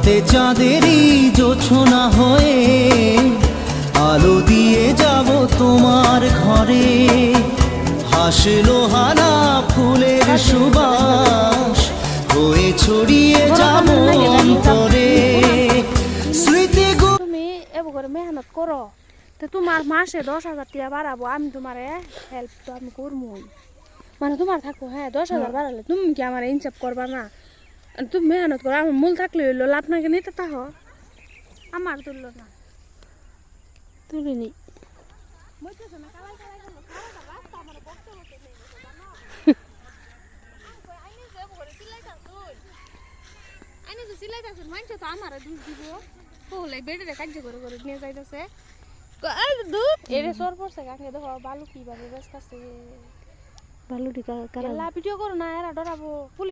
রাতে চাঁদেরই জোছনা হয়ে আলো দিয়ে যাব তোমার ঘরে। হাসলো হানা ফুলের সুবাস হয়ে ছড়িয়ে যাব অন্তরে। স্মৃতিগুলো তুমি এবার করে মেহনত করো তো তোমার মাসে 10,000 টাকা বাড়াবো, আমি তোমারে হেল্প তো আমি করবো। মানে তোমার থাকো, হ্যাঁ 10,000 বাড়ালে তুমি কি আমার ইনসাফ করবা না? তুমি মেহনত করো, আমার মূল থাকলে হইলো, লাভ নাকি নিতে তাহ আমার তুললো না তুলিনি। আমার দুধ দিব হলে বেডে কার্য করে করে নিয়ে যাইতেছে দুধ এরে সর পড়ছে কাকে দেখো বালু কিভাবে ব্যস্ত আছে। বালুটি ভিডিও করো না, এরা ডরাবো।